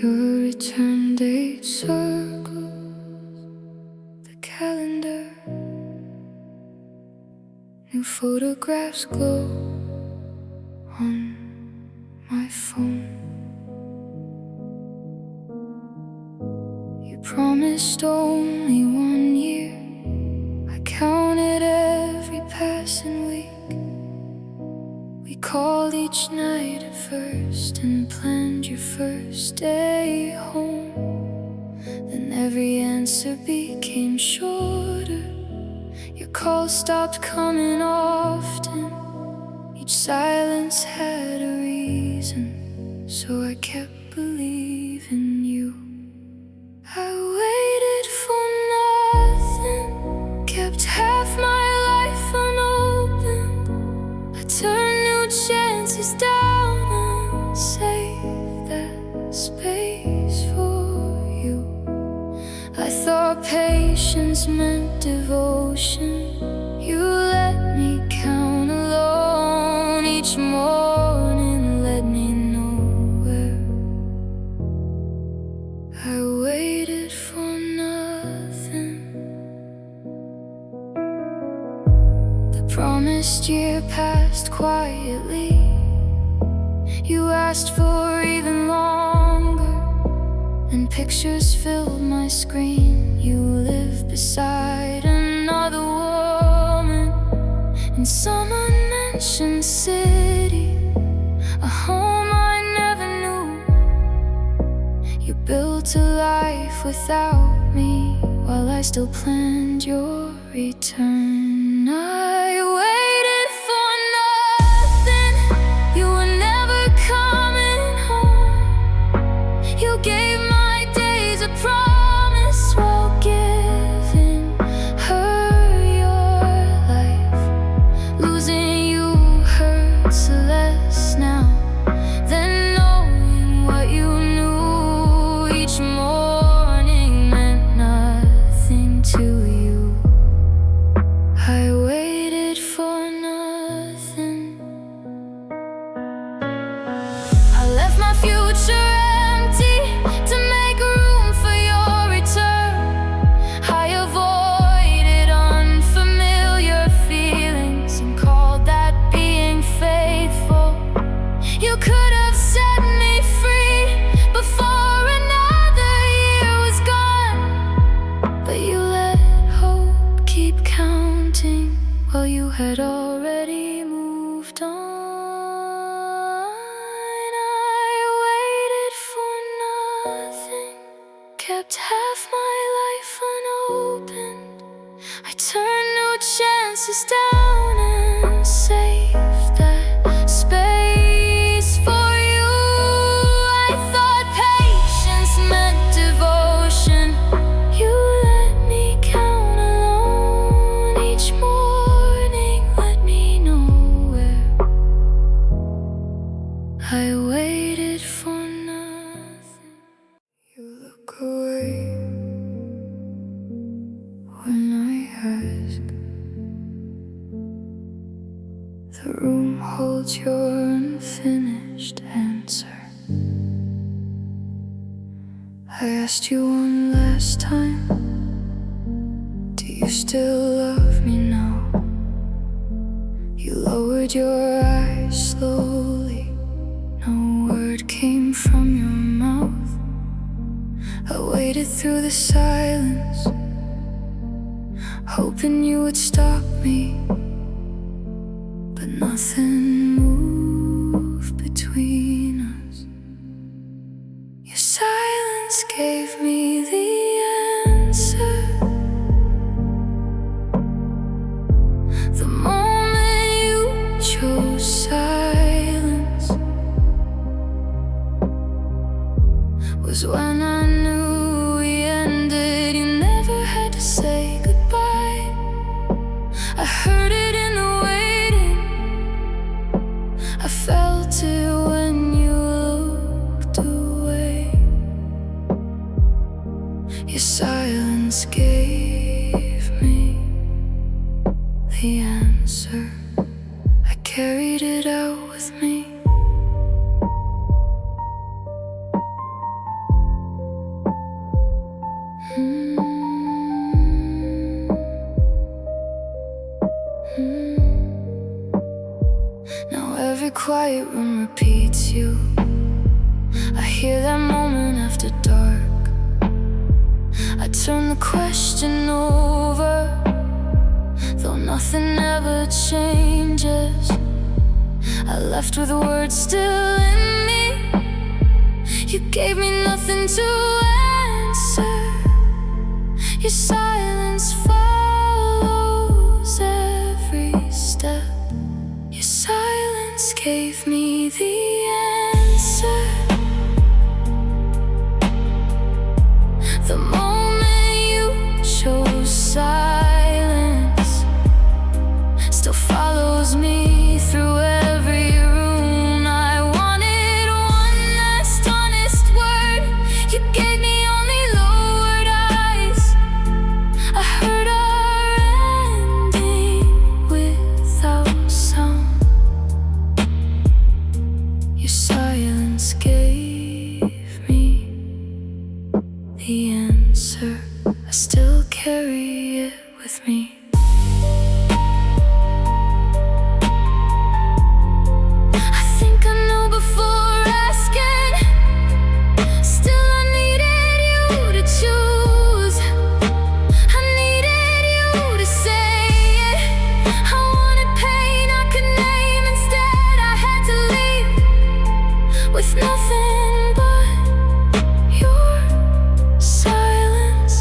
Your return date circles the calendar. New photographs glow on my phone. You promised only 1 year. I counted every passing week. We called each night at first and planned your first day home. Then every answer became shorter. Your calls stopped coming often. Each silence had a reason, so I kept believing you. I waited for nothing, kept half my life unopened. I turned new chances down and saved that space for you. I thought patience meant devotion. You let me count alone each morning, let me nowhere. I waited for nothing. The promised year passed quietly. You asked for even longer, and pictures filled my screen. You live beside another woman in some unmentioned city, a home I never knew. You built a life without me, while I still planned your return. I waited for nothing. You were never coming home. You gave my days a promise while giving her your life. Losing you hurts less now than knowing what you knew. Each morning meant nothing to you. I waited for nothing. I left my future empty to make room for your return. I avoided unfamiliar feelings and called that being faithful. You could have set me free before another year was gone, but you let hope keep counting while you had already moved on. I waited for nothing, kept half my life unopened. I turned new chances down and saved that space for you. I thought patience meant devotion. You let me count alone each morning, let me nowhere. I waited for nothing. You look away when I ask. The room holds your unfinished answer. I asked you one last time, do you still love me now? You lowered your eyes slowly. No word came from your mouth. I waited through the silence, hoping you would stop me, but nothing moved between us. Your silence gave me the answer. The moment you chose silence was when I knew we ended. You never had to say goodbye. I heard it in the waiting. I felt it when you looked away. Your silence gave me the answer. I carried it out with me. quiet room repeats you. I hear that moment after dark. I turn the question over, though nothing ever changes. I left with words still in me. You gave me nothing to answer. Your silence follows every step. Your silence gave me the answer. The moment you chose silence still follows me through every room. I wanted one last honest word. You gave me only lowered eyes. I heard our ending without sound. Your silence gave me the answer. I still carry it with me. I think I know before asking. Still I needed you to choose. I needed you to say it. I wanted pain I could name. Instead I had to leave with nothing but your silence,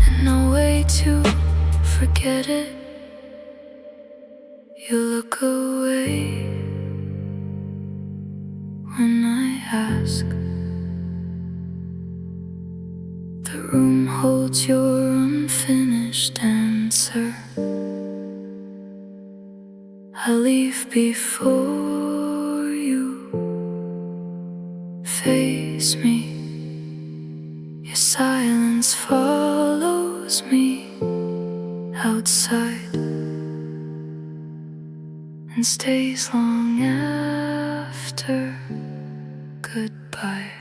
and no way to forget it. You look away when I ask. The room holds your unfinished answer. I leave before you face me. Your silence follows me outside and stays long after goodbye.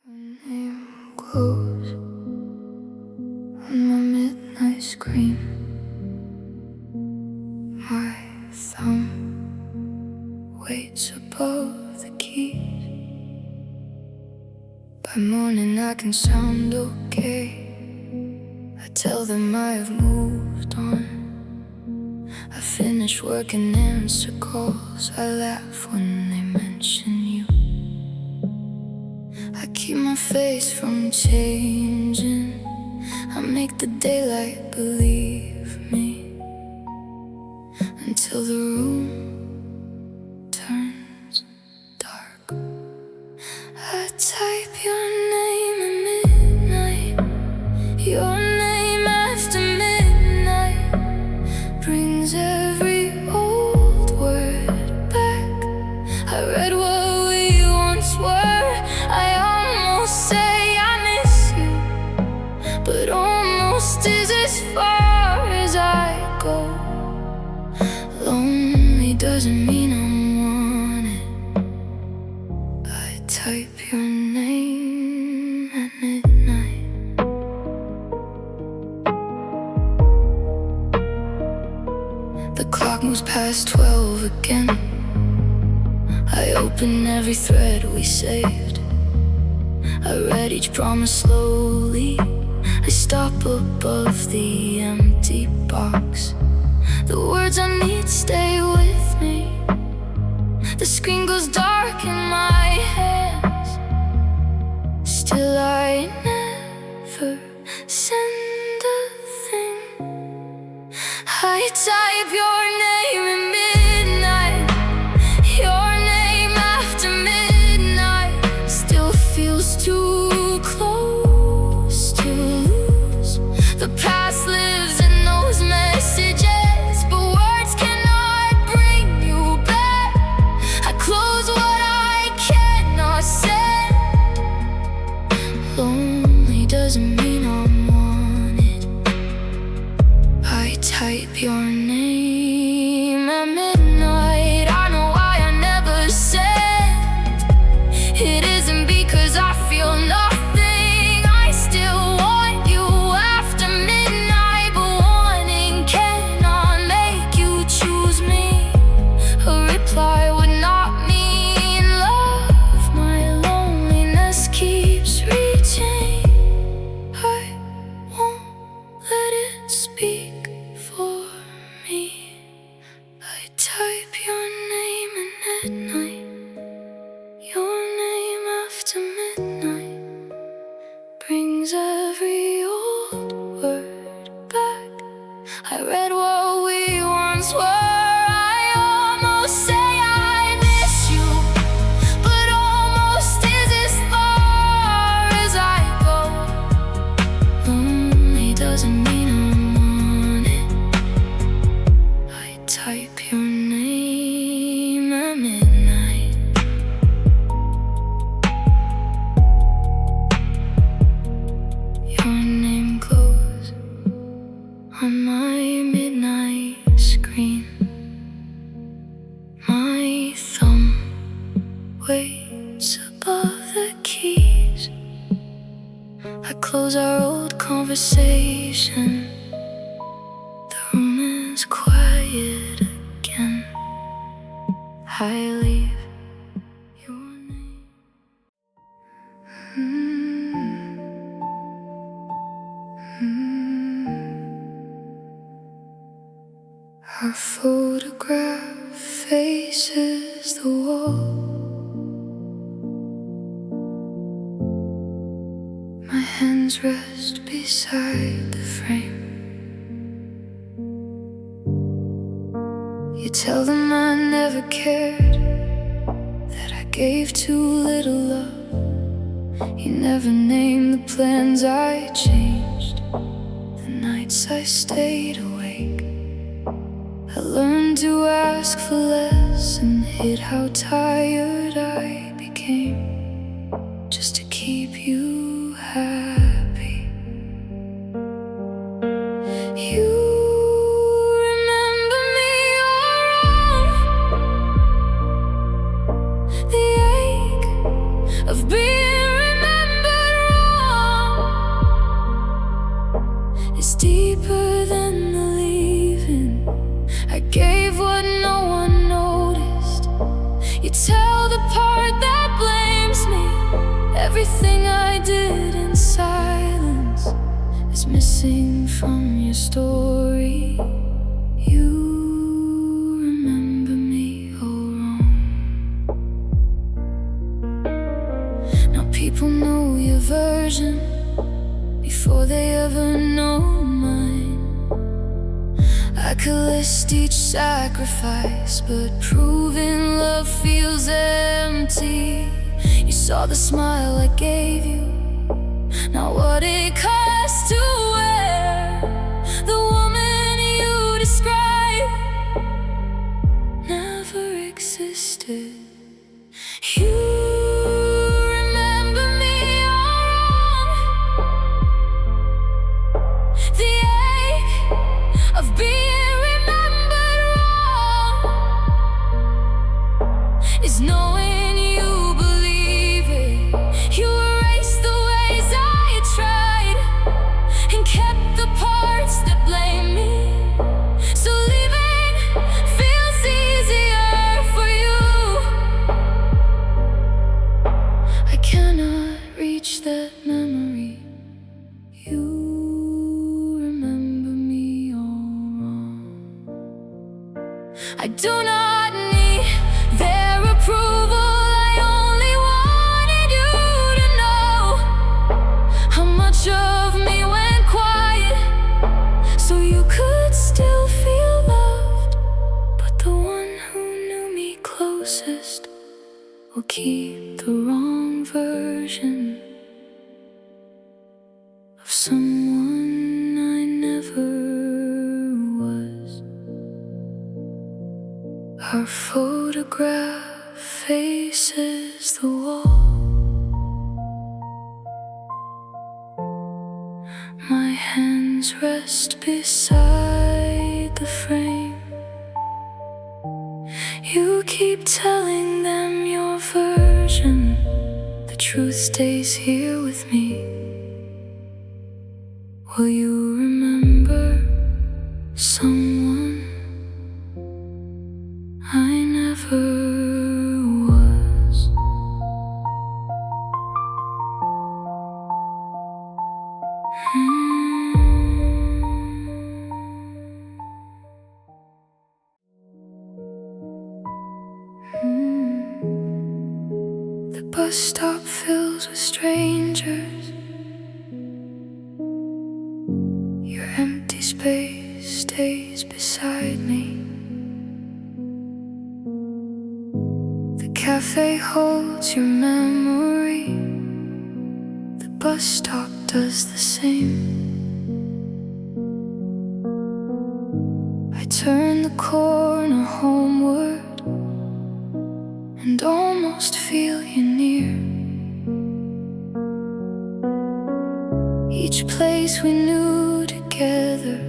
Your name glows on my midnight screen. My thumb waits above the keys. By morning I can sound okay. I tell them I have moved on. I finish work and answer calls. I laugh when they mention you. I keep my face from changing. I make the daylight believe me, until the room turns dark. I type your name at midnight. Your name after midnight brings every old word back. I read what we once were. I almost say I miss you, but almost is as far as I go. Lonely doesn't mean I'm wanted. I type your name at midnight. The clock moves past 12 again. I open every thread we saved. I read each promise slowly. I stop above the empty box. The words I need stay with me. The screen goes dark in my hands. Still I never send a thing. I type your name at midnight. Your name after midnight still feels too close to lose. The past lives in those messages, but words cannot bring you back. I close what I cannot say. Lonely doesn't mean I'm wanted. I type your name at midnight. once were. I almost say I miss you, but almost is as far as I go. Lonely doesn't mean I'm on it. I type your name at midnight. Your name glows on my midnight screen. My thumb waits above the keys. I close our old conversation. The room is quiet again. I leave your name. Our photograph faces the wall. My hands rest beside the frame. You tell them I never cared, that I gave too little love. You never named the plans I changed, the nights I stayed awake. I learned to ask for less and hid how tired I became, just to keep you happy. You remember me all wrong. The ache of being remembered wrong is deeper than the leaving. I gave what no one noticed. You tell the part that blames me. Everything I did in silence is missing from your story. You remember me all wrong. Now people know your version before they ever know mine. I could list each sacrifice, but proving love feels empty. You saw the smile I gave you, not what it cost to wear. The woman you describe never existed. You remember me all wrong. The ache of being remembered wrong is knowing you believe it. You erased the ways I had tried and kept the parts that blame me. So leaving feels easier for you. I cannot reach that memory. You remember me all wrong. I do not need their approval. I only wanted you to know how much of me went quiet, so you could still feel loved. But the one who knew me closest will keep the wrong version of someone I never was. Our photograph faces the wall. My hands rest beside the frame. You keep telling them your version. The truth stays here with me. Will you remember someone I never was? The bus stop fills with strangers. Your empty space stays beside beside me. The cafe holds your memory. The bus stop does the same. I turn the corner homeward and almost feel you near. Each place we knew together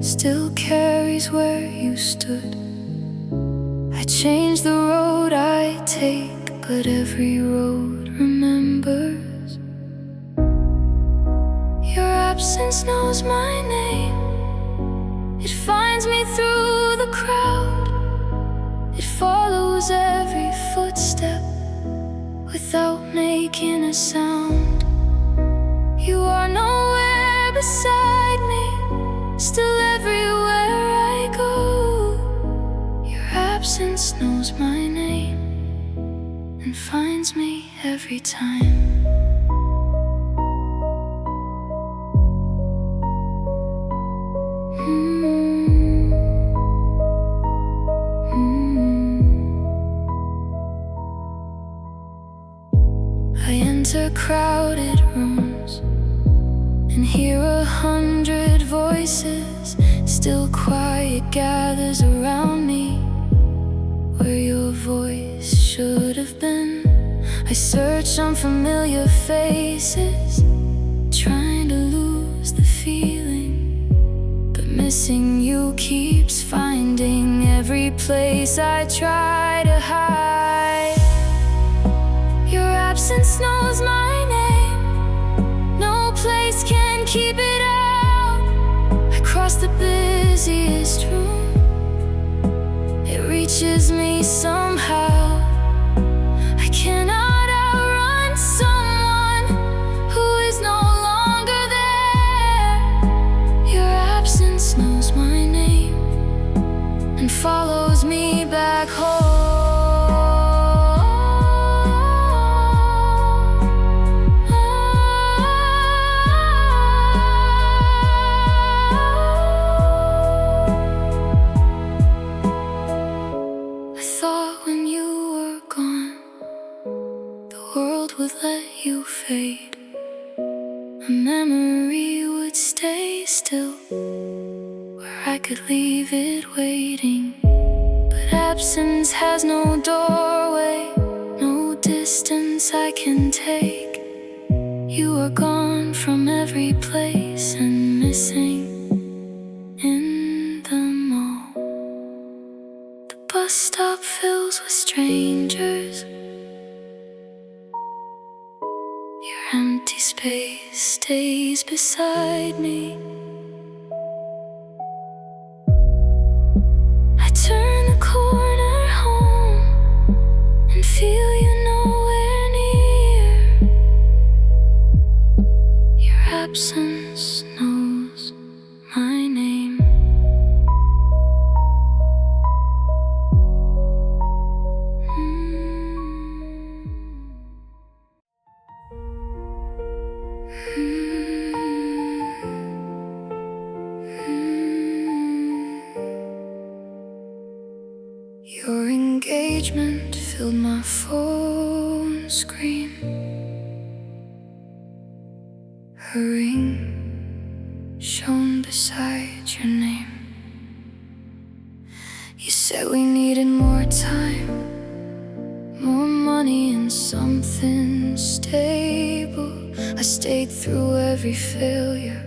still carries where you stood. I change the road I take, but every road remembers. Your absence knows my name. It finds me through the crowd. It follows every footstep without making a sound. You are nowhere beside me, still everywhere I go. Your absence knows my name and finds me every time. I enter crowded rooms and hear 100 voices. Still quiet gathers around me where your voice should have been. I search on familiar faces, trying to lose the feeling, but missing you keeps finding every place I try to hide. Your absence knows my name. No place can keep it out. I cross the busiest room. It reaches me somehow. I cannot outrun someone who is no longer there. Your absence knows my name and follows me back home. Would let you fade. A memory would stay still, where I could leave it waiting. But absence has no doorway, no distance I can take. You are gone from every place and missing in them all. The bus stop fills with strangers. Your empty space stays beside me. I turn the corner home and feel you nowhere near. Your absence knows my name. Your engagement filled my phone screen. Her ring shone beside your name. You said we needed more time, more money and something stable. I stayed through every failure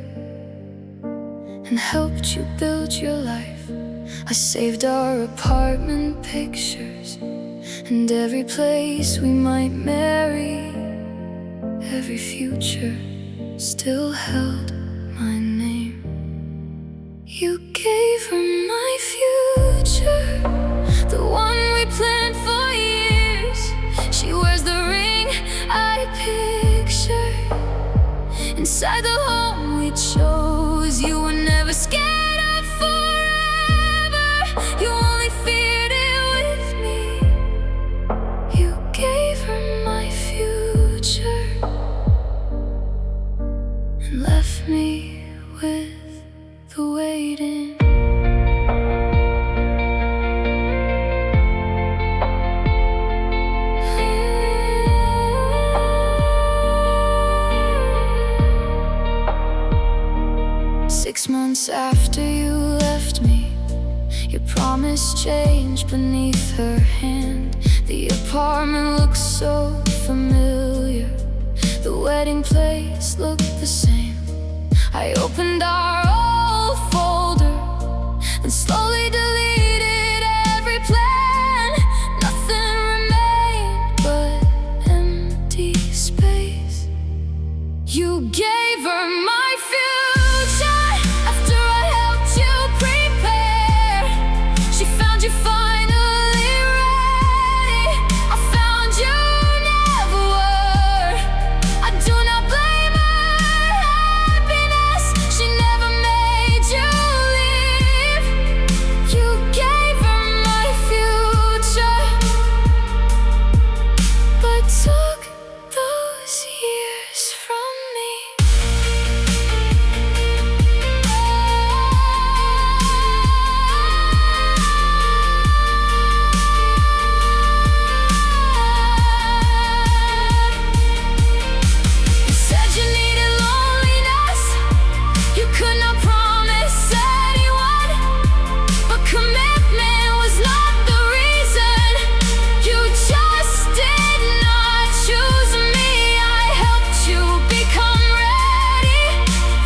and helped you build your life. I saved our apartment pictures and every place we might marry. Every future still held my name. You gave her my future, the one we planned for years. She wears the ring I pictured inside the home we chose. You were never scared of forever. You only feared it with me. You gave her my future and left me with the waiting. Your promise changed beneath her hand. The apartment looks so familiar. The wedding place looked the same. I opened our old folder and slowly deleted every plan. Nothing remained but empty space. You gave her my future after I helped you prepare. She found you finally ready. I found you never were. I do not blame her happiness. She never made you leave. You gave her my future, but took those years from me. You said you needed loneliness. You could not promise anyone, but commitment was not the reason. You just did not choose me. I helped you become ready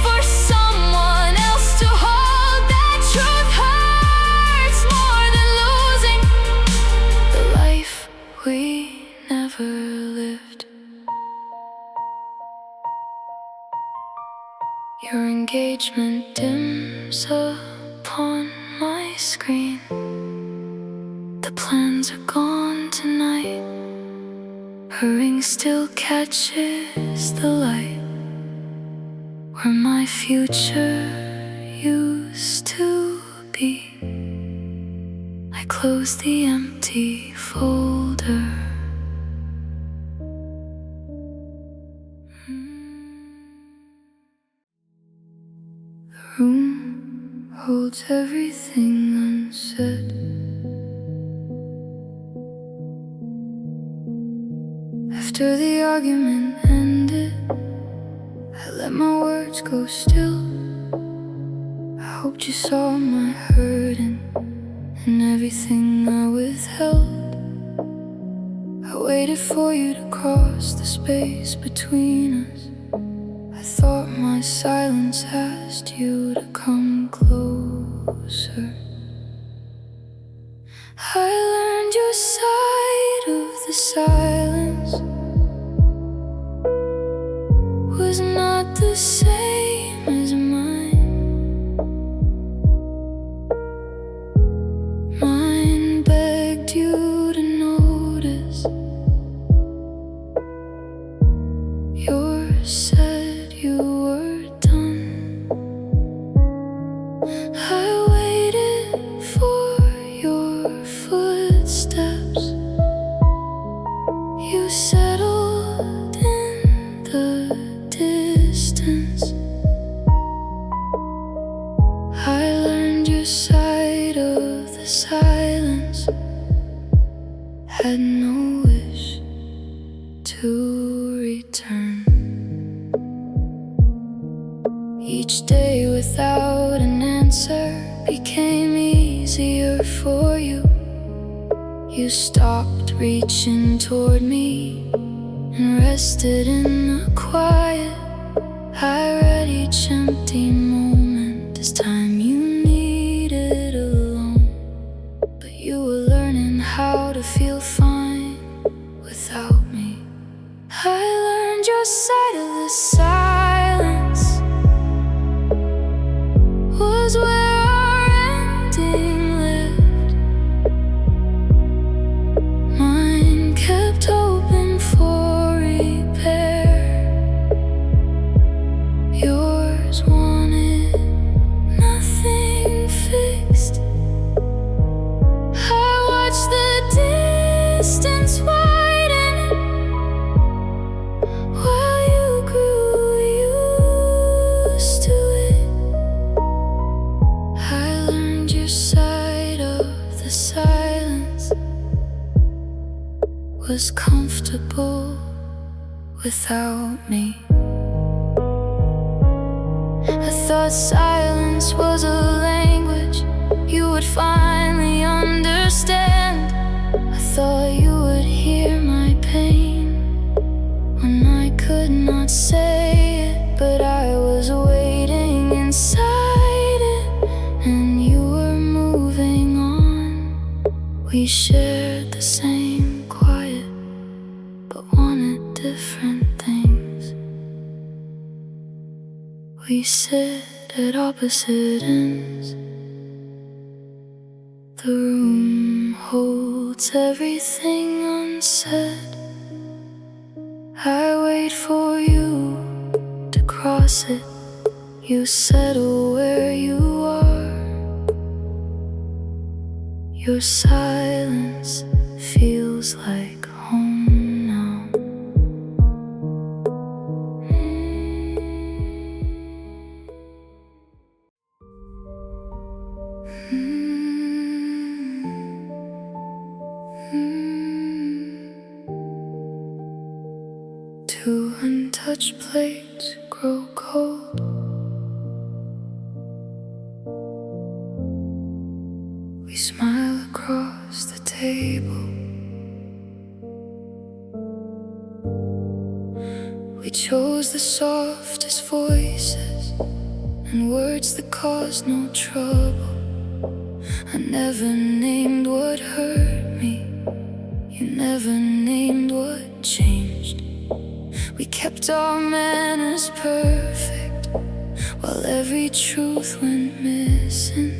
for someone else to hold. That truth hurts more than losing the life we never lived. Your engagement dims upon my screen. The plans are gone tonight. Her ring still catches the light. Where my future used to be, I close the empty folder. The room holds everything unsaid. After the argument ended, I let my words go still. I hoped you saw my hurting and everything I withheld. I waited for you to cross the space between us. I thought my silence asked you to come closer. I learned your side of the silence was not the same as mine. Mine begged you to notice. Yours said you were done. I waited for your footsteps. You settled in the distance. I learned your side of the silence. Had no wish to return. Each day without an answer became easier for you. You stopped reaching toward me and rested in the quiet. I read each empty moment as time you needed alone. But you were learning how to feel fine without me. I learned your side of the silence was where our ending lived. Mine kept hoping for repair. Yours wanted nothing fixed. I watched the distance widen while you grew used to it. I learned your side of the silence was comfortable without me. I thought silence was a language you would would finally understand. I thought you would hear my pain when I could not say it, but I was waiting inside it, and you were moving on. We shared the same quiet, but wanted different things. We sit at opposite ends. The room holds everything unsaid. I wait for you to cross it. You settle where you are. Your silence feels like home now. Two untouched plates grow cold. We smile across the table. We chose the softest voices and words that caused no trouble. I never named what hurt me. You never named what changed. We kept our manners perfect, while every truth went missing,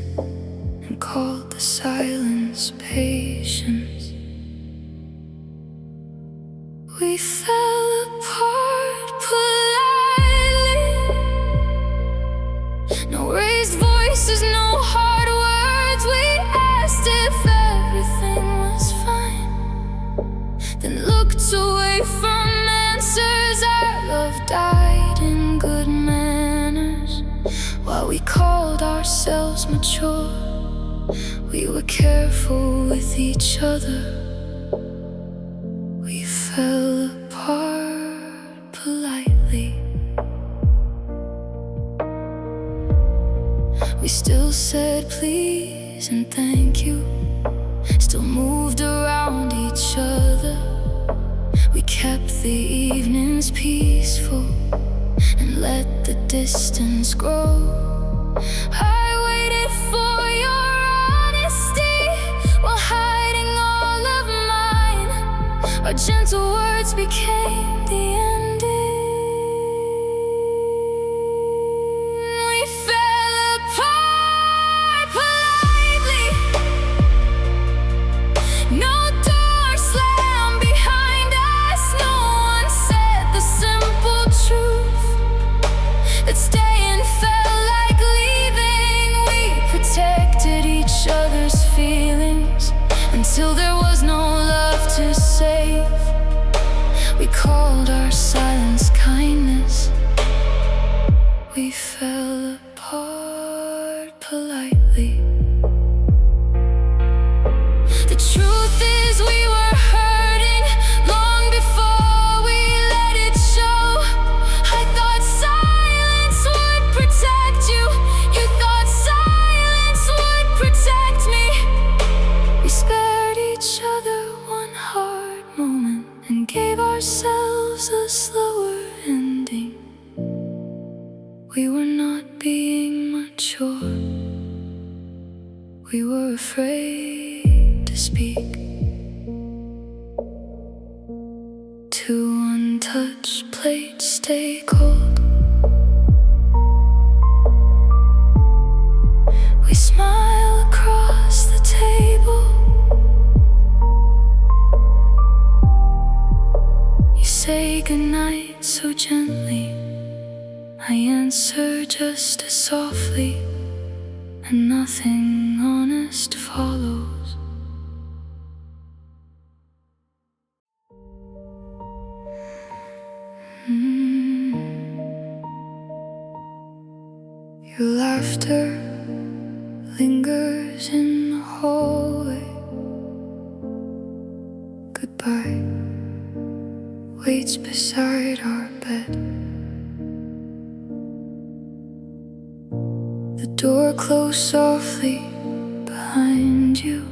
and called the silence patience. We fell apart politely. No raised voices, no hard words. We asked if everything was fine, then looked away from answers. Our love died in good manners, while we called ourselves mature. We were careful with each other. We fell apart politely. We still said please and thank you, still moved around each other. We kept the evenings peaceful and let the distance grow. I waited for your honesty while hiding all of mine. Our gentle words became the ending. We fell apart politely. No door slammed behind us. No one said the simple truth, that staying felt like leaving. We protected each other's feelings until there was no love to save. We called our silence kindness. We fell apart politely. The truth is we were hurting long before we let it show. I thought silence would protect you. You thought silence would protect me. We spared each other one hard moment and gave ourselves a slower ending. We were not being mature. We were afraid to speak. Two untouched plates stay cold. We smile across the table. You say goodnight so gently. I answer just as softly, and nothing honest follows. Your laughter lingers in the hallway. Goodbye waits beside our bed. The door closed softly behind you.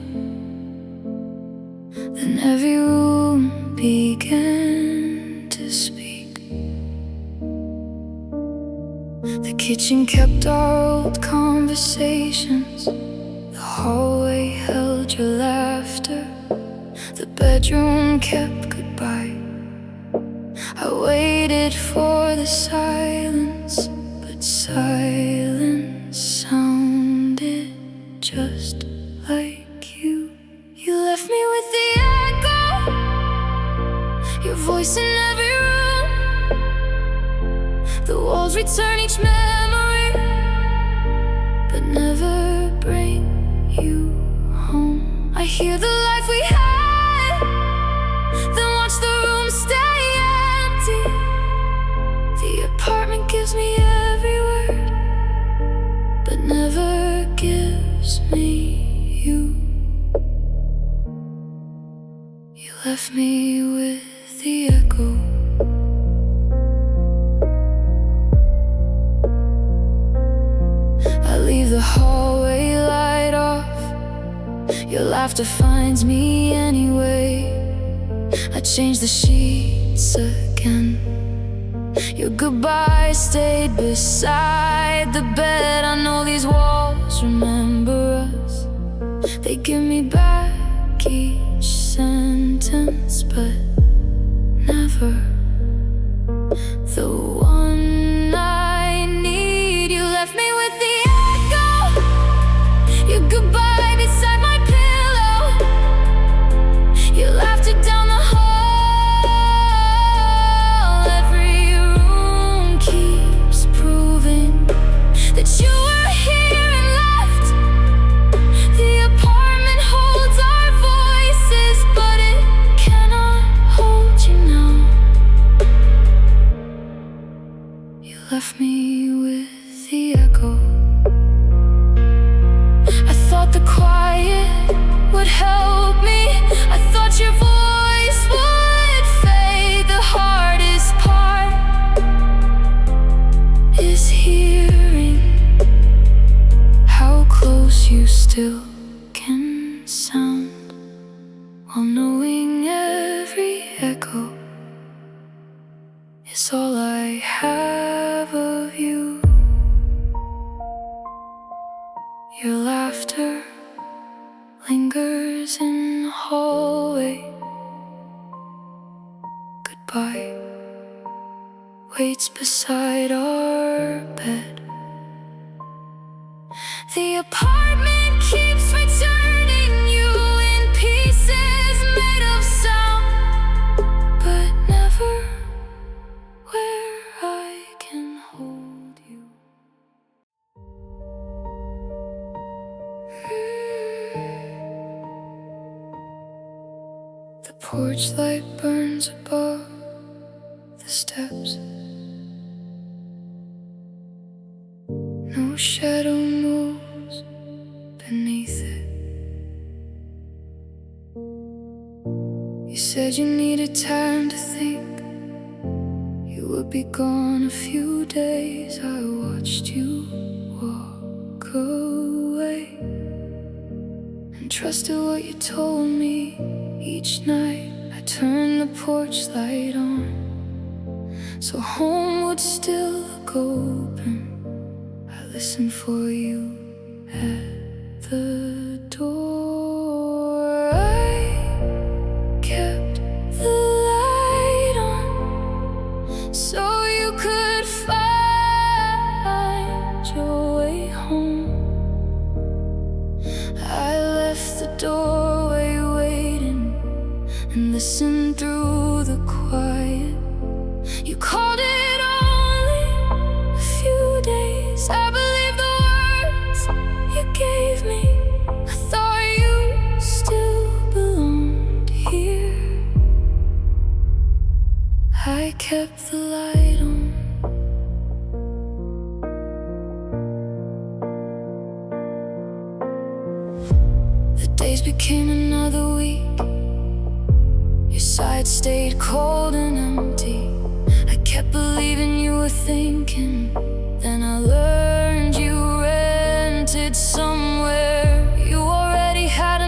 Then every room began to speak. The kitchen kept our old conversations. The hallway held your laughter. The bedroom kept goodbye. I waited for the silence, but silence sounded just like you. You left me with the echo, your voice in every room. The walls return each memory, but never bring you home. I hear the life we had, then watch the room stay empty. The apartment gives me every word, but never gives me you. You left me with the echo. I leave the hallway light off. Your laughter finds me anyway. I change the sheets again. Your goodbye stayed beside the bed. I know these walls remember us. They give me back each sentence, but never the one I need. You left me with the echo, your goodbye beside my pillow. Your laughter down the hall. Every room keeps proving that you were here and left. The apartment holds our voices, but it cannot hold you now. You left me with the echo. I thought the quiet would help me. I thought your voice would fade. The hardest part is hearing how close you still can sound, while knowing every echo is all I have of you. Your laughter lingers in the hallway. Goodbye waits beside our bed. The apartment keeps returning you in pieces made of sound, but never where I can hold you. The porch light burns above the steps. No shadow moves beneath it. You said you needed time to think. You would be gone a few days. I watched you walk away and trusted what you told me. Each night I turned the porch light on, so home would still look open. I listened for you at the door. I kept the light on so you could find your way home. I left the doorway waiting and listened through the quiet. You called it only a few days. I believe the words you gave me. I thought you still belonged here. I kept the light on. The days became another week. Your side stayed cold and empty. I kept believing you were thinking. Then I learned you rented somewhere. You already had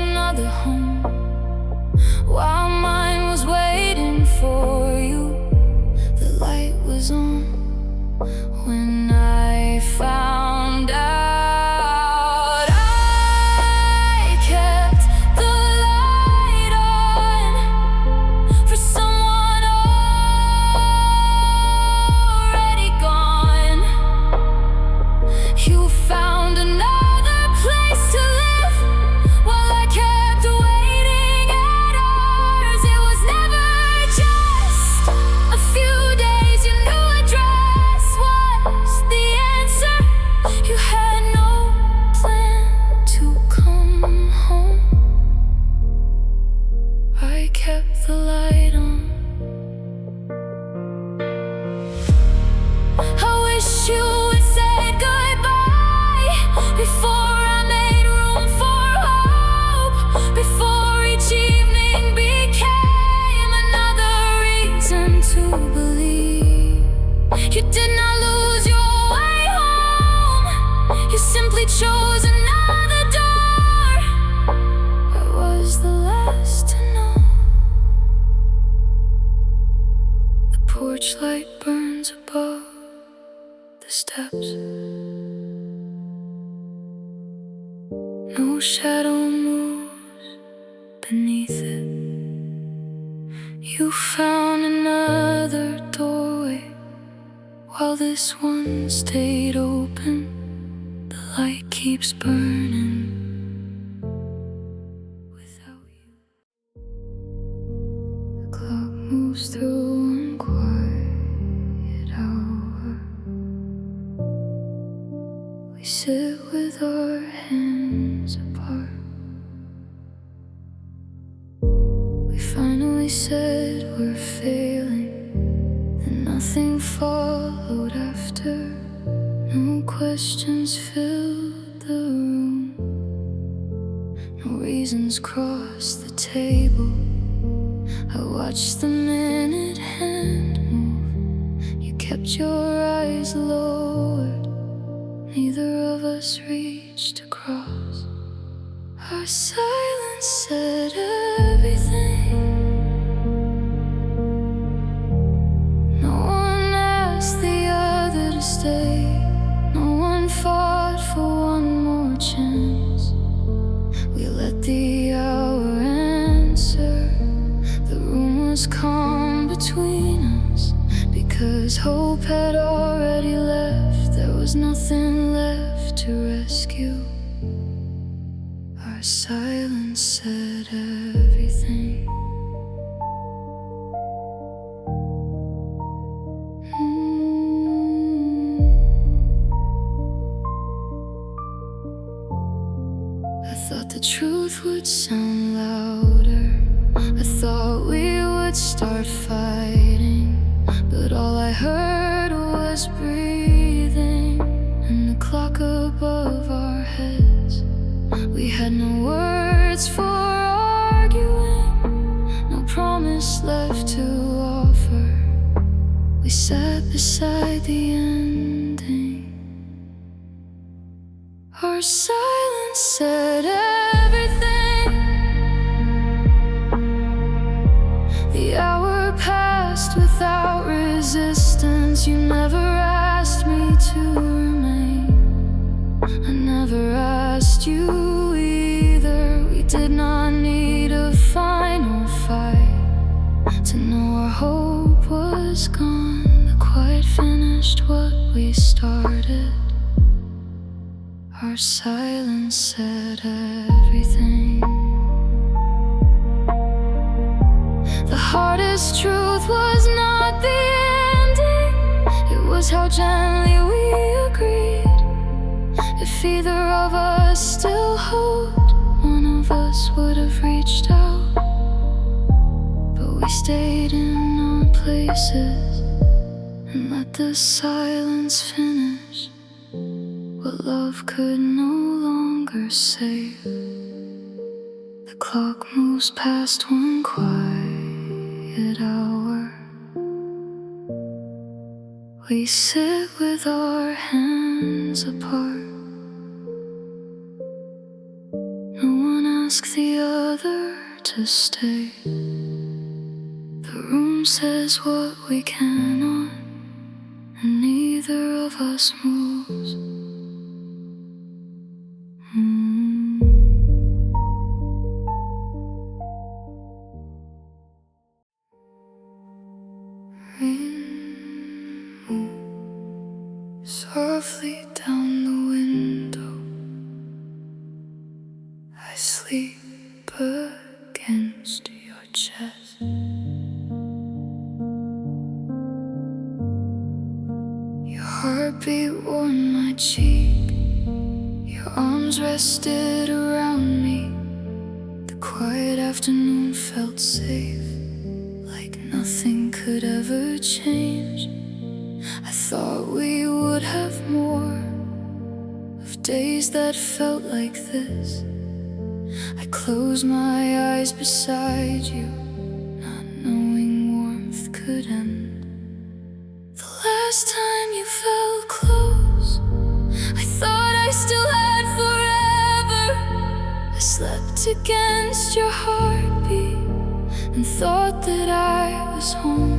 footsteps. No shadow moves beneath it. You found another doorway while this one stayed open. The light keeps burning without you. The clock moves through one quiet hour. We sit with our hands apart. We finally said we're failing, and nothing followed after. No questions filled the room. No reasons crossed the table. I watched the minute hand move. You kept your eyes lowered. Neither of us reached across. Our silence said everything. No one asked the other to stay. No one fought for one more chance. We let the hour answer. The room was calm between us, because hope had already left. There was nothing left to rescue. Our silence said everything. I thought the truth would sound louder. I thought we would start fighting, but all I heard was breathing and the clock above our heads. We had no words for arguing, no promise left to offer. We sat beside the ending. Our silence said everything. The hour passed without resistance. You never asked me to remain. I never asked you either. We did not need a final fight to know our hope was gone. The quiet finished what we started. Our silence said everything. The hardest truth was not the ending. It was how gently we agreed. If either of us still hoped, one of us would have reached out. But we stayed in our places and let the silence finish what love could no longer save. The clock moves past one quiet hour. We sit with our hands apart. No one asks the other to stay. The room says what we cannot, and neither of us moves. Rain moves softly down the window. I sleep against your chest. Your heartbeat warmed my cheek. Your arms rested around me. The quiet afternoon felt safe, like nothing could ever change. I thought we would have more of days that felt like this. I closed my eyes beside you, not knowing warmth could end. The last time you felt close, I thought I still had forever. I slept against your heartbeat and thought that I was home.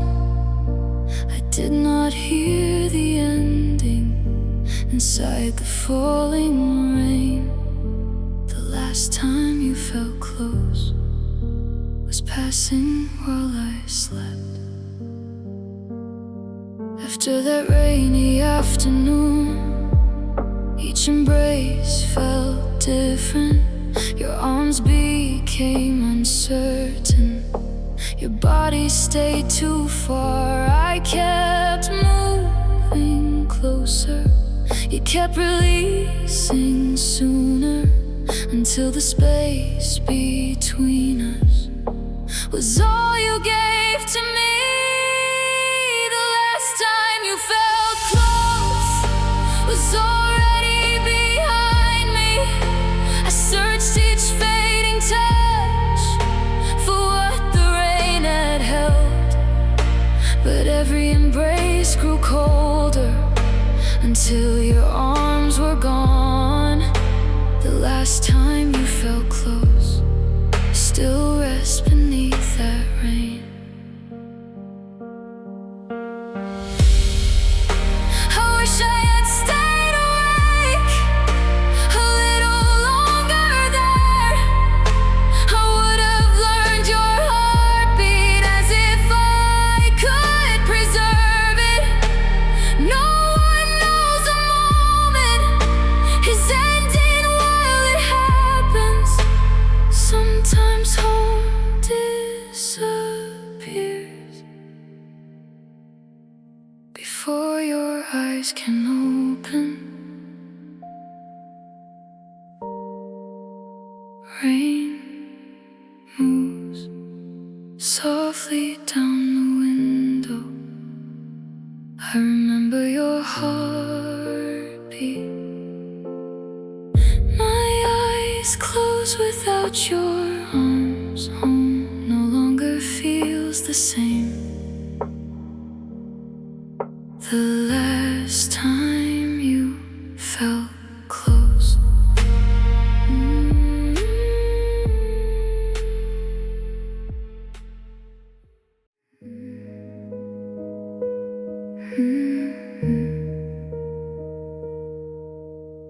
I did not hear the ending, inside the falling rain. The last time you felt close was passing while I slept. After that rainy afternoon, each embrace felt different. Your arms became uncertain, your body stayed too far. I kept moving closer, you kept releasing sooner, until the space between us was all you gave to me. The last time you felt close was already behind me. I searched each fading touch for what the rain had held, but every embrace grew colder until your arms were gone. The last time you felt close still rests beneath that rain. I wish I had stayed awake a little longer there. I would have learned your heartbeat as if I could preserve it. No one knows a moment is ending while it happens. Sometimes home disappears before your eyes can open. Rain moves softly down the window. I remember your heartbeat. My eyes close without your arms. Home no longer feels the same. The last time you felt close.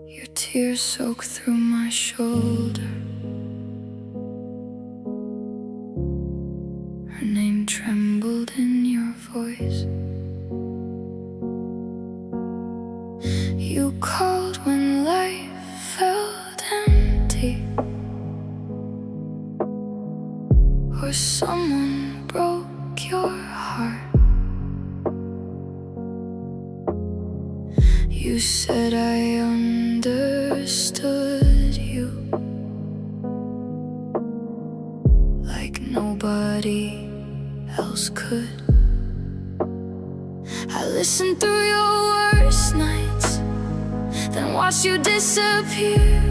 Your tears soak through my shoulder. Her name trembled in your voice. You called when life felt empty, or someone broke your heart. You said I understood you like nobody else could. I listened through your worst nights, then watched you disappear.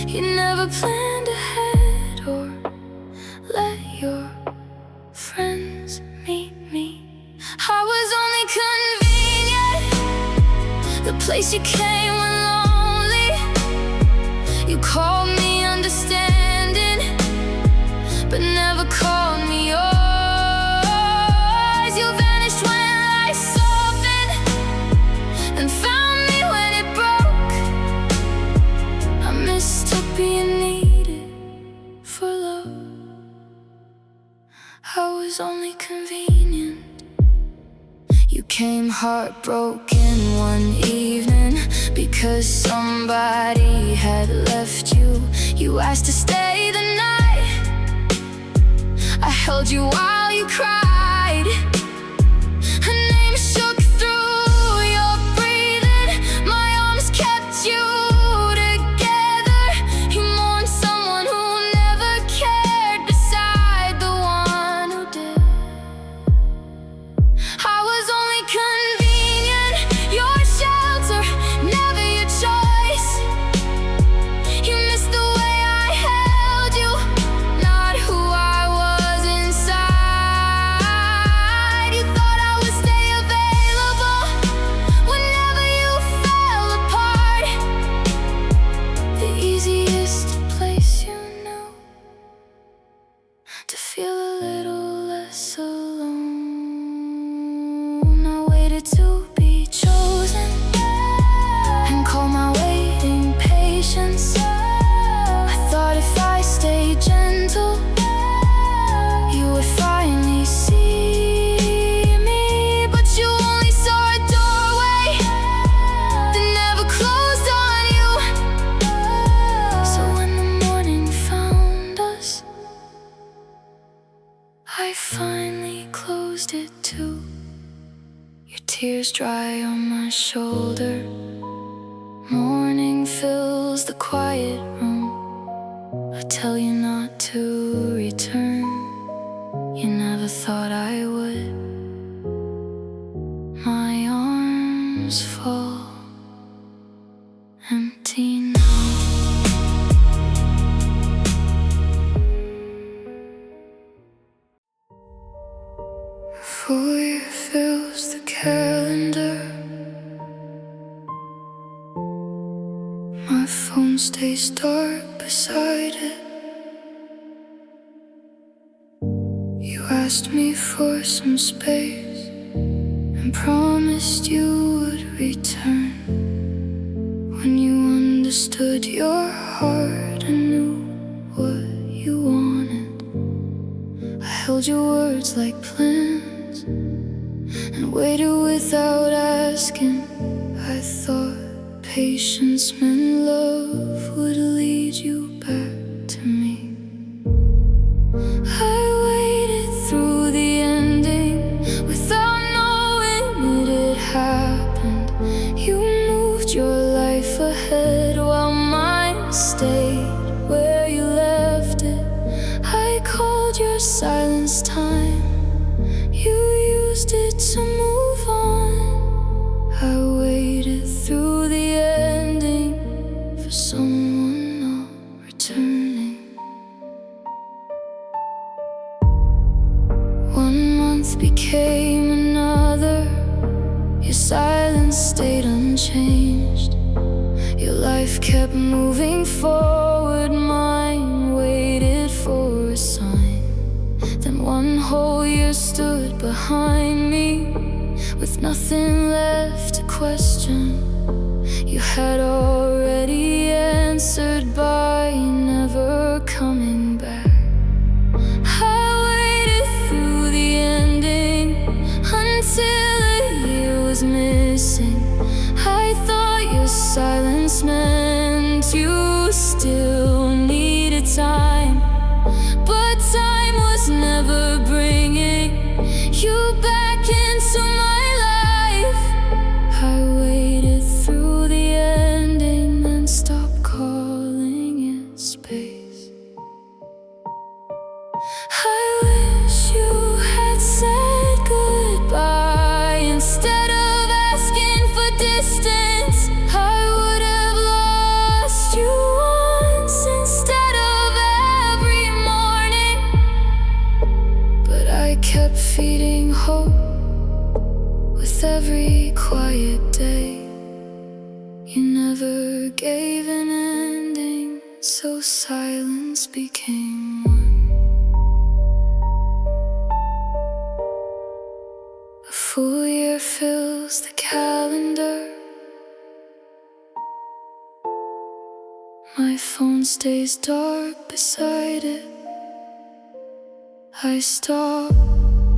You never planned ahead or let your friends meet me. I was only convenient, the place you came when lonely. You called me understanding, but never called me yours. You vanished when life softened and found me when it broke. I mistook being needed for love. I was only convenient. You came heartbroken one evening because somebody had left you. You asked to stay the night. I held you while you cried. Her name shook through your breathing. My arms kept you together. You mourned someone who never cared beside the one who did. I was only convenient, your shelter, never your choice. You missed the way I held you, not who I was inside. lost it too. Your tears dry on my shoulder. Morning fills the quiet room. I tell you not to return. You never thought I would. My arms fall empty now. Full year fills the calendar. My phone stays dark beside it. You asked me for some space and promised you would return. When you understood your heart and knew what you wanted, I held your words like plans and waited without asking. I thought patience meant love would lead you back to me. I waited through the ending without knowing it had happened. You moved your life ahead while mine stayed where you left it. I called your silence time. You used it to move on. I waited through the ending for someone not returning. 1 month became another. Your silence stayed unchanged. Your life kept moving forward. Mine waited for a sign. Then 1 whole year stood behind me with nothing left to question. You had already answered by never coming back. I waited through the ending until a year was missing. I thought your silence meant you still needed time, but time was never bringing you back into my life. I waited through the ending and stopped calling it space. I wish you had said goodbye instead of asking for distance. I would have lost you once instead of every morning. But I kept feeding hope with every quiet day. You never gave an ending, so silence became one. A full year fills the calendar. My phone stays dark beside it. I stop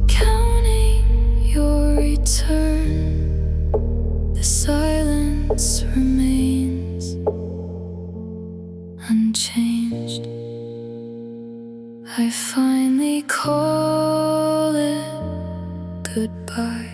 counting your return. The silence remains unchanged. I finally call it goodbye.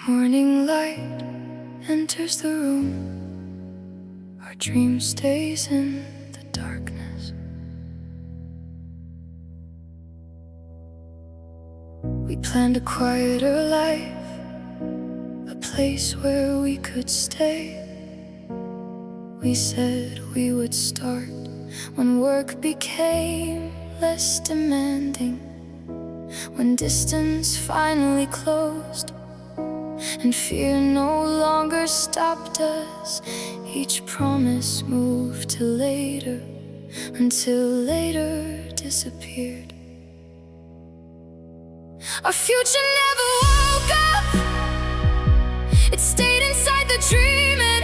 Morning light enters the room. Our dream stays in the darkness. We planned a quieter life, a place where we could stay. We said we would start when work became less demanding, when distance finally closed and fear no longer stopped us. Each promise moved to later, until later disappeared. Our future never woke up. It stayed inside the dreaming.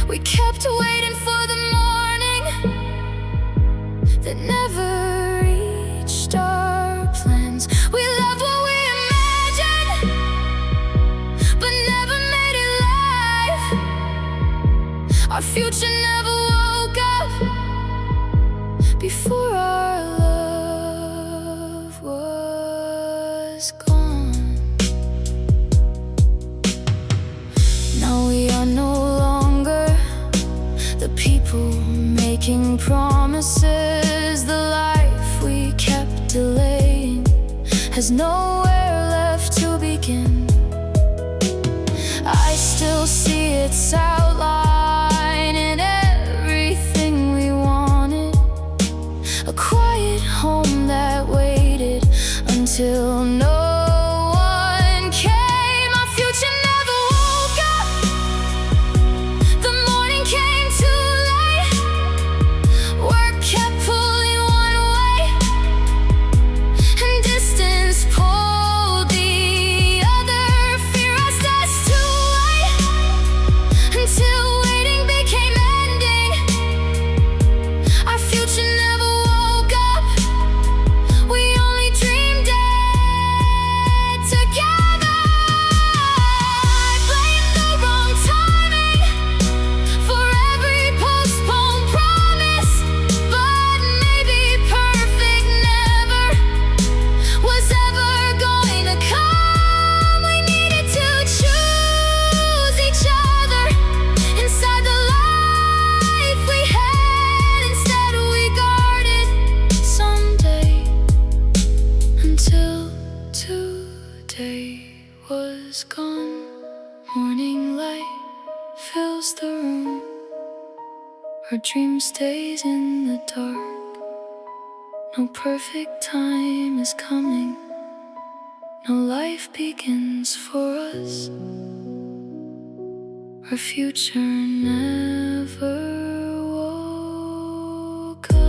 We kept waiting for the morning that never reached our plans. We loved what we imagined. future never woke up before our love was gone. Now we are no longer the people making promises. The life we kept delaying has nowhere left to begin. I still see its outline in everything we wanted, a quiet home that waited until no one came. Our future never woke up. The morning came too late. Work kept pulling one way, and distance pulled the other. Fear asked us to wait until waiting became ending. Our future never woke up. We only dreamed it together. I blame the wrong timing for every postponed promise, but maybe perfect never was ever going to come. We needed to choose each other inside the life we had. Instead we guarded someday until today was gone. Morning light fills the room. Our dream stays in the dark. No perfect time is coming. No life begins for us. Our future never woke up.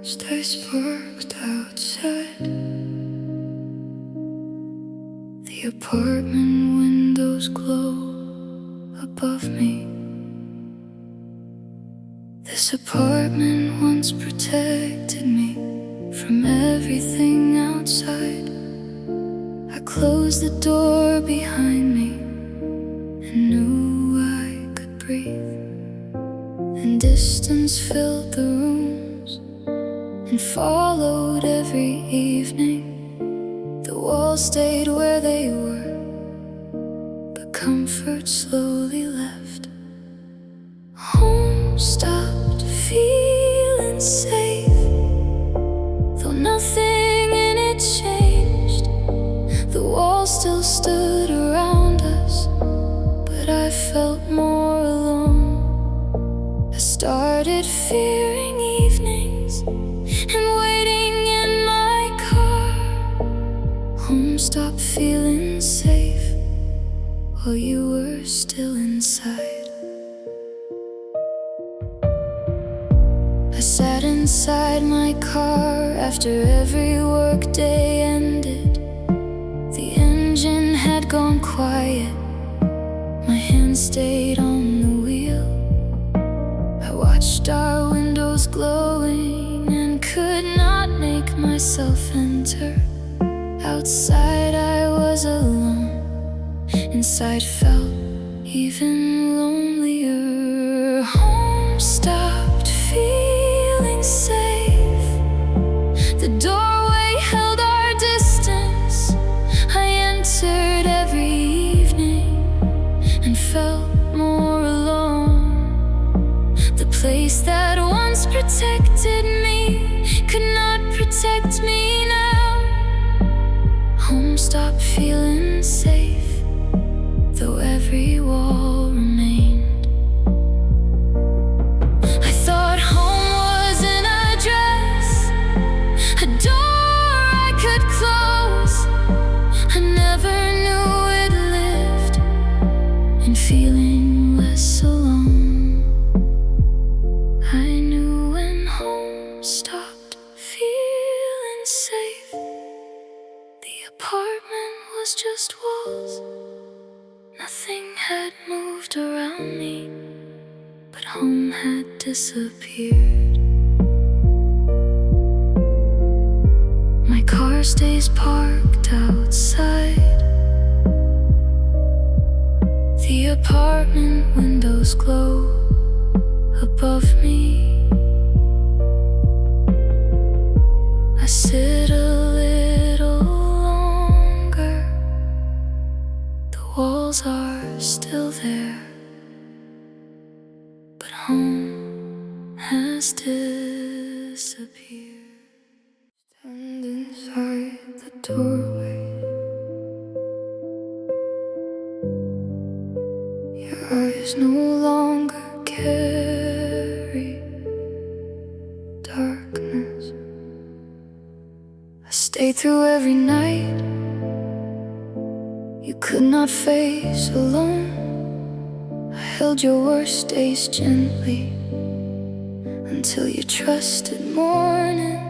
Stays parked outside the apartment, windows glow above me. This apartment once protected me from everything outside. I closed the door behind me and knew I could breathe. And distance filled the rooms and followed every evening. The walls stayed where they were, but comfort slowly left. Home stopped feeling safe, though nothing in it changed. The walls still stood around us, but I felt more alone. I started fearing evenings and waiting in my car. Home stopped feeling safe while you were still inside. I sat inside my car after every workday ended. The engine had gone quiet. My hand stayed on the wheel. I watched our windows glowing and could not make myself enter. Outside I was alone. Inside felt even lonelier. Home stopped feeling safe. The doorway held our distance. I entered every evening and felt more alone. The place that once protected me could not protect me now. Home stopped feeling safe, though every wall remained. I thought home was an address, a door I could close. I never knew it lived in feeling less alone. I knew when home stopped feeling safe, the apartment was just walls. Nothing had moved around me, but home had disappeared. My car car stays parked outside. The apartment windows glow above me. I sit a little longer. The walls are still there, but home has disappeared. Stand inside the doorway. Your eyes no longer carry darkness. I stayed through every night you could not face alone. I held your worst days gently until you trusted morning.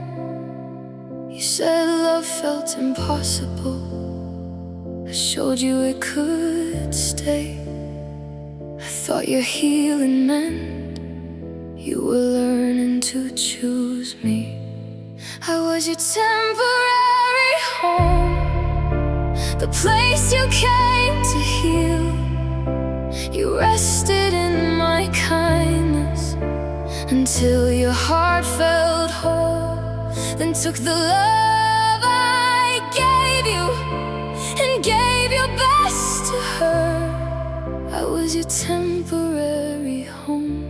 You said love felt impossible. I showed you it could stay. I thought your healing meant you were learning to choose me. I was your temporary home, the place you came to heal. You rested in my kindness until your heart felt whole. Then took the love I gave you and gave your best to her. I was your temporary home,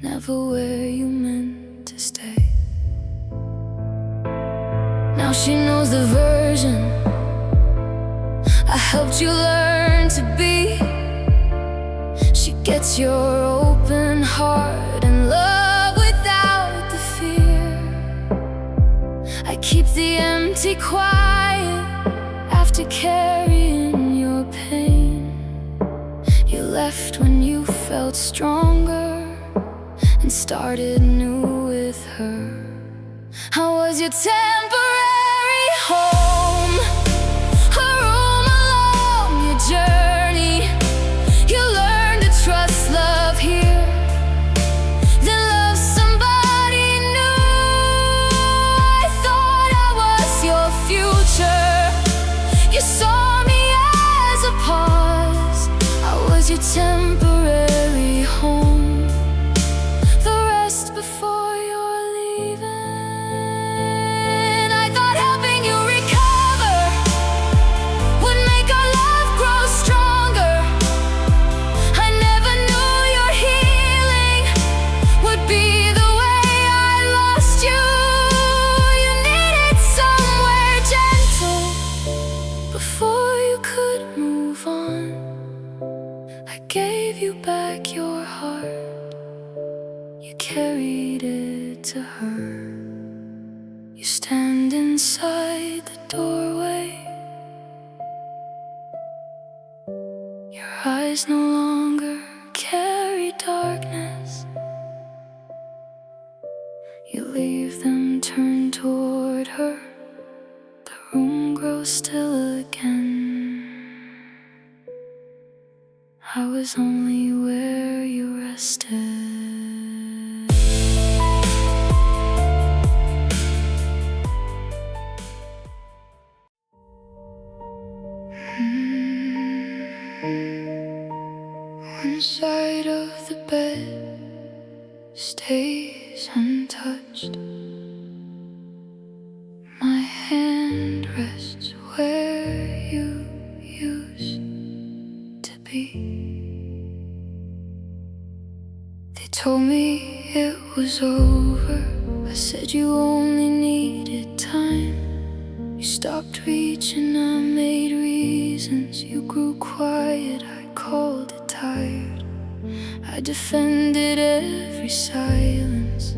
never where you meant to stay. Now she knows the version I helped you learn to be. She gets your open heart and love without the fear. I keep the empty quiet after carrying your pain. You left when you felt stronger and started new with her. I was your temporary home, a room along your journey. You learned to trust love here, then love somebody new. I thought I was your future. You saw me as a pause. I was your temporary home, the rest before you're leaving. I thought helping you recover would make our love grow stronger. I never knew your healing would be the way I lost you. You needed somewhere gentle before you could move on. I gave you back your heart, you carried it to her. You stand inside the doorway. Your eyes no longer carry darkness. You leave them turned toward her. The room grows still again. I was only where you rested. One side of the bed stays untouched. My hand rests where you used to be. They told me it was over. I said you only needed time. You stopped reaching, I made reasons. You grew quiet, I called it tired. I defended every silence,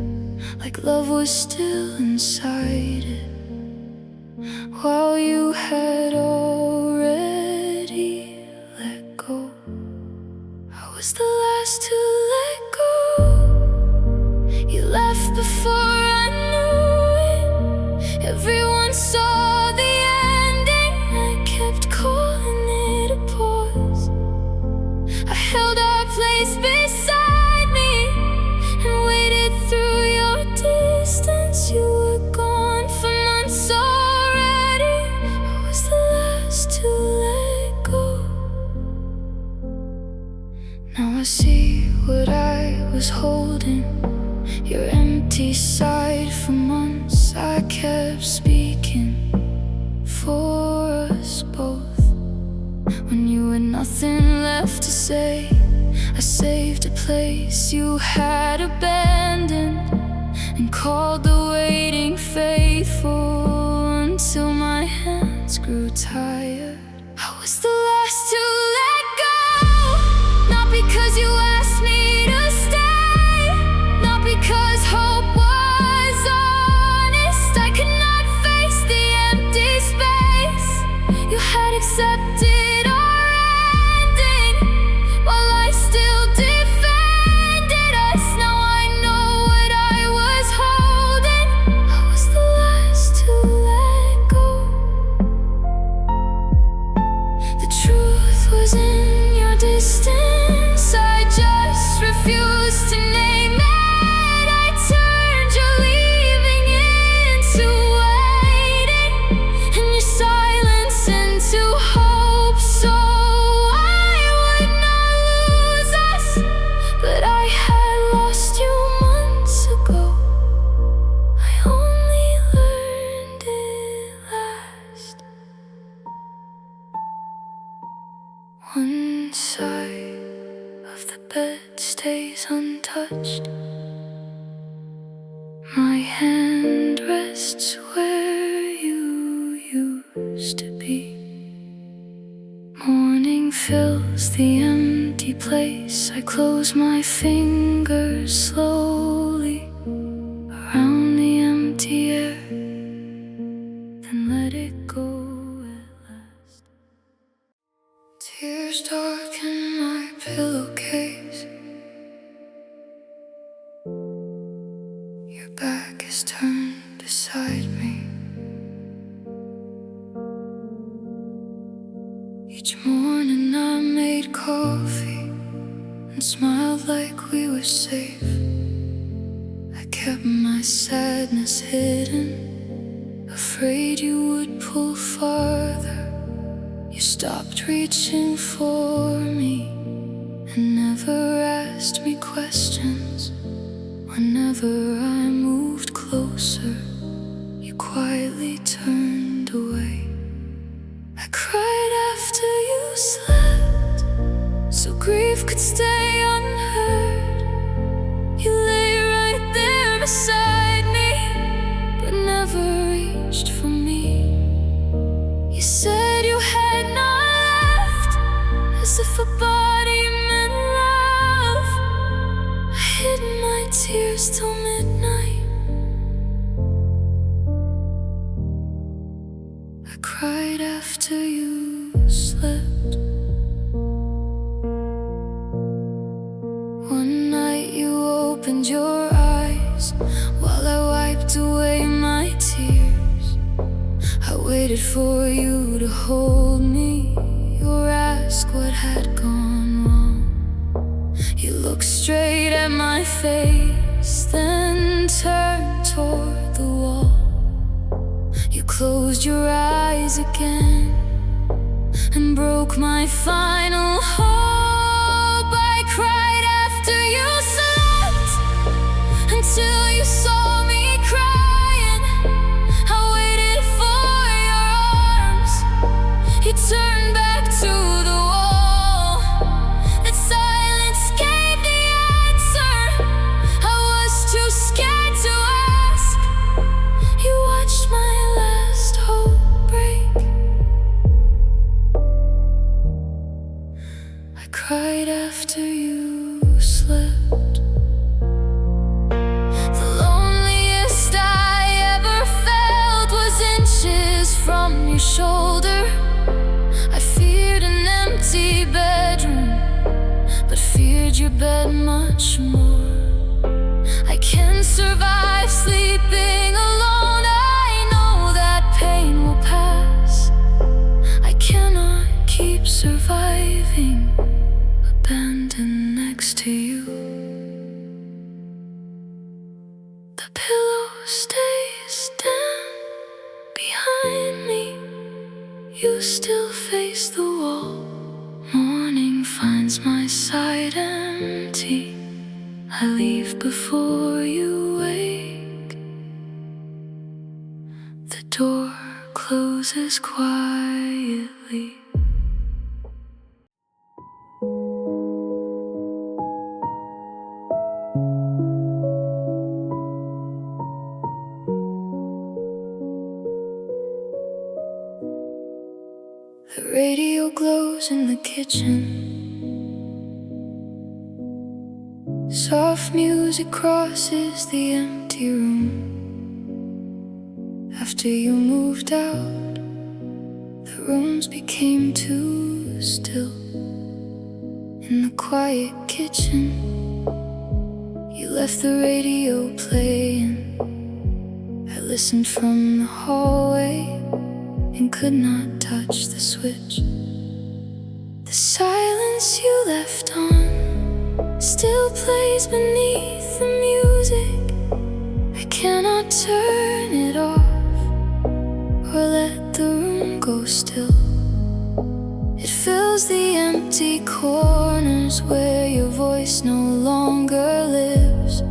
like love was still inside it, while you had already let go. I was the last to let go. You left before I knew it. Everyone saw the ending. I kept calling it a pause. I held our place beside me and waited through your distance. You were gone for months already. was holding your empty side for months. I kept speaking for us both. When you had nothing left to say, I saved a place you had abandoned and called the waiting faithful until my hands grew tired. I was the last to let go, not because you asked me to stay, not because hope was honest. I could not face the empty space. You had accepted our ending while I still defended us. Now I know what I was holding. I was the last to let go. The truth was in your distance. I just refused to name it. I turned your leaving into waiting, and your silence into hope, so I would not lose us. But I had lost you months ago. I only learned it last. One side of the bed stays untouched. My hand rests where you used to be. Morning fills the empty place. I close my fingers slowly around the empty air, then let it go at last. Tears darken my pillowcase. Your back is turned beside me. Each morning I made coffee and smiled like we were safe. I kept my sadness hidden, afraid you would pull farther. You stopped reaching for me and never asked me questions. Whenever I moved closer, you quietly turned away. I cried after you slept, so grief could stay unheard. You lay right there beside me, but never reached for me. You said you had not left, as if a body meant love. I hid my tears till midnight. I cried after you slept. One night you opened your eyes while I wiped away my tears. I waited for you to hold me or ask what had gone wrong. You looked straight at my face, then turned toward the wall. You closed your eyes again and broke my final hope. I cried after you slept until you saw me crying. I waited for your arms. You turned back to the wall. That silence gave the answer. I was too scared to ask. You watched my last hope break. I cried after you slept. The loneliest I ever felt was inches from your shoulder. I feared an empty bedroom, but feared your bed much more. I can survive sleeping alone. I know that pain will pass. I cannot keep surviving abandoned next to you. The pillow stays down behind me. You still face the wall. Morning finds my side empty. I leave before you wake. The door closes quietly. The radio glows in the kitchen. Soft music crosses the empty room. After you moved out, the rooms became too still. In the quiet kitchen, you left the radio playing. I listened from the hallway and could not touch the switch. The silence you left on still plays beneath the music. I cannot turn it off or let the room go still. It fills the empty corners where your voice no longer lives.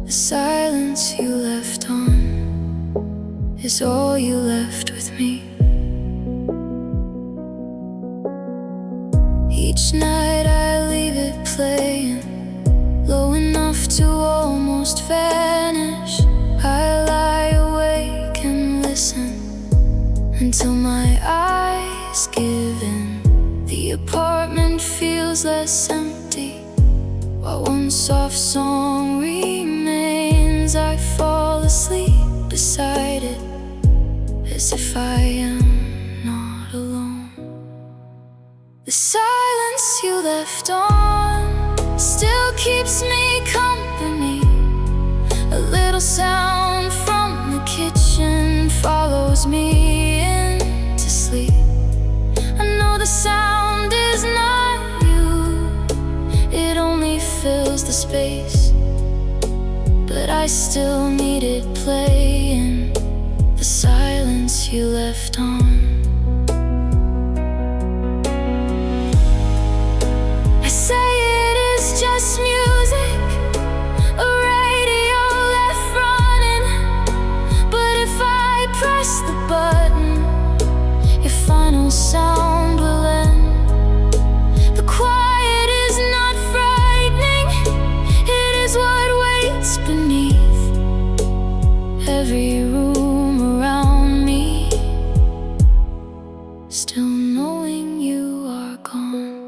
The silence you left on is all you left with me. Each night I leave it playing, low enough to almost vanish. I lie awake and listen until my eyes give in. The apartment feels less empty while one soft song remains. I fall asleep beside it as if I am not alone. The silence you left on still keeps me company. A little sound from the kitchen follows me into sleep. I know the sound is not you, it only fills the space, but I still need it playing. The silence you left on. Just music, a radio left running. But if I press the button, your final sound will end. The quiet is not frightening, it is what waits beneath every room around me, still knowing you are gone.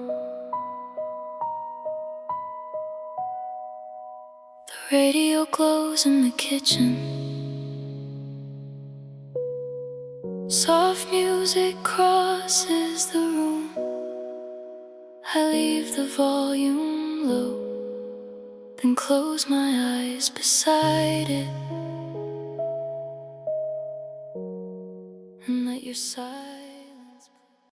The radio glows in the kitchen. Soft music crosses the room. I leave the volume low, then close my eyes beside it and let your side